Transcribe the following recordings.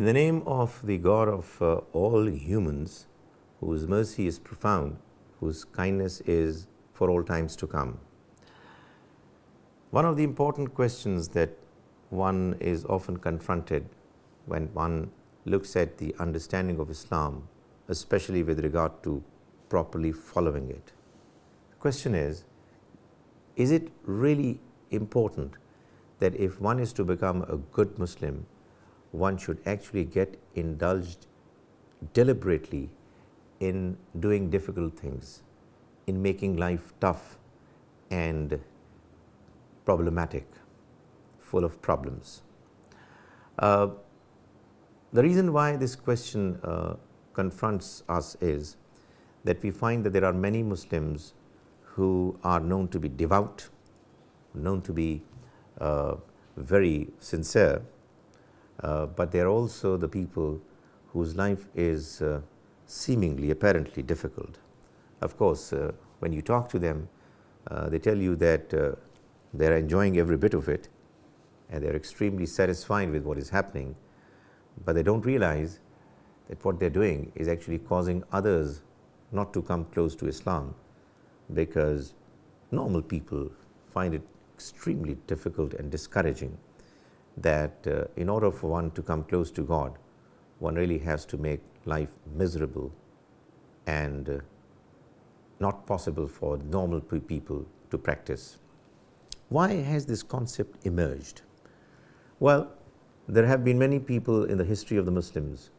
the name of the God of all humans, whose mercy is profound, whose kindness is for all times to come. One of the important questions that one is often confronted when one looks at the understanding of Islam, especially with regard to properly following it. The question is it really important that if one is to become a good Muslim, one should actually get indulged deliberately in doing difficult things, in making life tough and problematic, full of problems? The reason why this question confronts us is that we find that there are many Muslims who are known to be devout, known to be very sincere, but they are also the people whose life is seemingly, apparently difficult. Of course, when you talk to them, they tell you that they are enjoying every bit of it and they are extremely satisfied with what is happening, but they don't realize that what they are doing is actually causing others not to come close to Islam, because normal people find it extremely difficult and discouraging that in order for one to come close to God, one really has to make life miserable and not possible for normal people to practice. Why has this concept emerged? Well, there have been many people in the history of the Muslims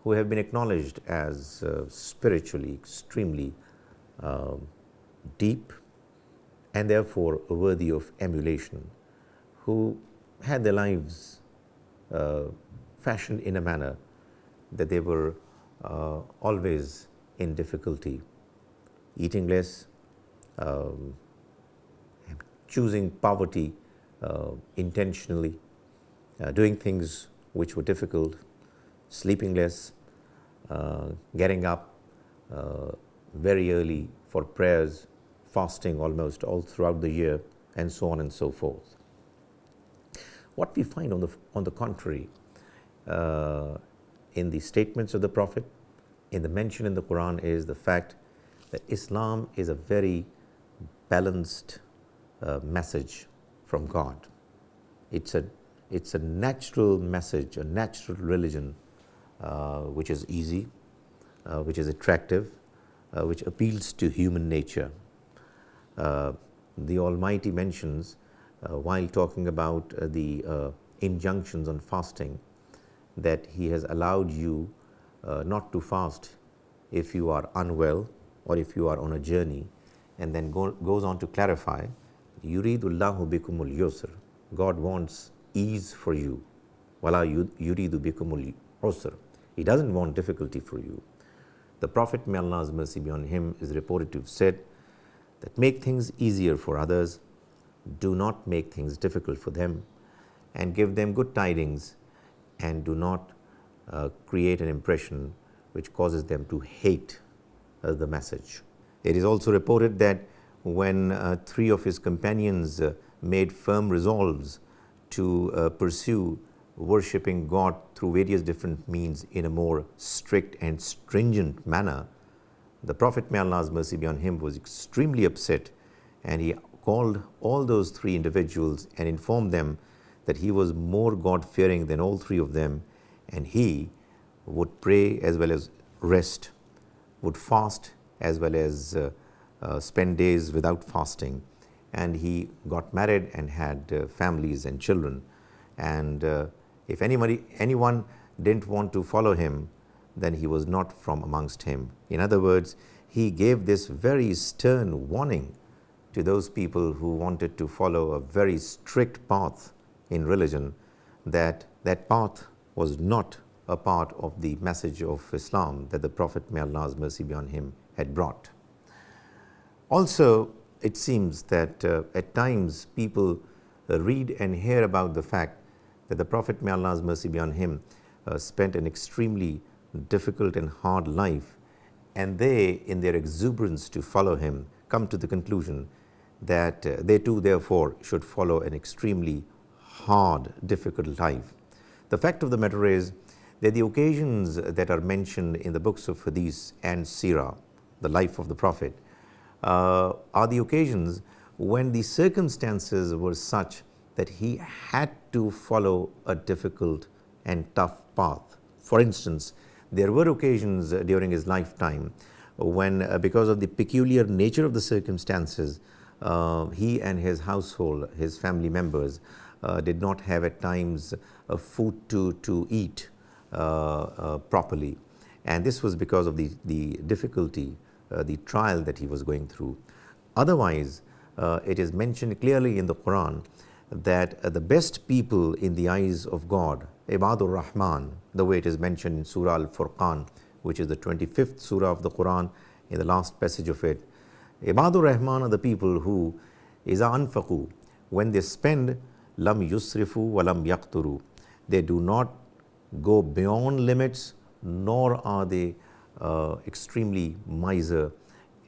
who have been acknowledged as spiritually extremely deep and therefore worthy of emulation, who had their lives fashioned in a manner that they were always in difficulty, eating less, choosing poverty intentionally, doing things which were difficult, sleeping less, getting up very early for prayers, fasting almost all throughout the year, and so on and so forth. What we find on the contrary, in the statements of the Prophet, in the mention in the Quran, is the fact that Islam is a very balanced message from God. It's a natural message, a natural religion, which is easy, which is attractive, which appeals to human nature. The Almighty mentions, while talking about the injunctions on fasting, that He has allowed you not to fast if you are unwell or if you are on a journey, and then goes on to clarify, yuridullahu bikumul yusr, God wants ease for you, wala yuridu bikumul usr, He doesn't want difficulty for you. The Prophet, may Allah's mercy be on him, is reported to have said that make things easier for others, do not make things difficult for them, and give them good tidings, and do not create an impression which causes them to hate the message. It is also reported that when three of his companions made firm resolves to pursue worshipping God through various different means in a more strict and stringent manner, the Prophet, may Allah's mercy be on him, was extremely upset, and he called all those three individuals and informed them that he was more God-fearing than all three of them, and he would pray as well as rest, would fast as well as spend days without fasting, and he got married and had families and children. And if anyone didn't want to follow him, then he was not from amongst him. In other words, he gave this very stern warning to those people who wanted to follow a very strict path in religion, that that path was not a part of the message of Islam that the Prophet, may Allah's mercy be on him, had brought. Also, it seems that at times people read and hear about the fact that the Prophet, may Allah's mercy be on him, spent an extremely difficult and hard life, and they, in their exuberance to follow him, come to the conclusion that they too therefore should follow an extremely hard, difficult life. The fact of the matter is that the occasions that are mentioned in the books of Hadith and Sirah, the life of the Prophet, are the occasions when the circumstances were such that he had to follow a difficult and tough path. For instance, there were occasions during his lifetime when, because of the peculiar nature of the circumstances, he and his household, his family members, did not have at times food to eat properly. And this was because of the difficulty, the trial that he was going through. Otherwise, it is mentioned clearly in the Quran that the best people in the eyes of God, Ibadur Rahman, the way it is mentioned in Surah Al-Furqan, which is the 25th surah of the Quran, in the last passage of it. Ibadur Rahman are the people who, iza anfaqu, when they spend, lam yusrifu wa lam yaqturu, they do not go beyond limits, nor are they extremely miser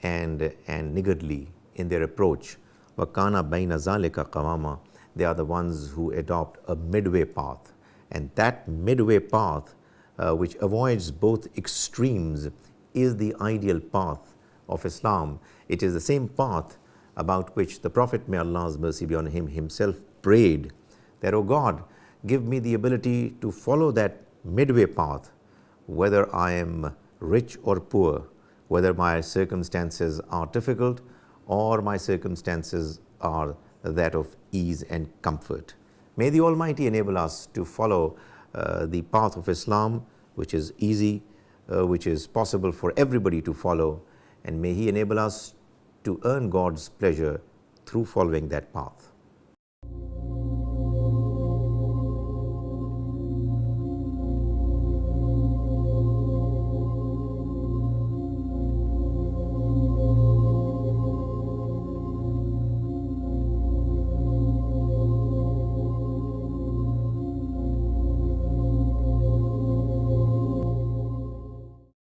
and niggardly in their approach. Wa kana baina zalika qawama, they are the ones who adopt a midway path. And that midway path, which avoids both extremes, is the ideal path of Islam. It is the same path about which the Prophet, may Allah's mercy be on him, himself prayed that, "O God, give me the ability to follow that midway path, whether I am rich or poor, whether my circumstances are difficult or my circumstances are that of ease and comfort." May the Almighty enable us to follow the path of Islam, which is easy, which is possible for everybody to follow, and may He enable us to earn God's pleasure through following that path.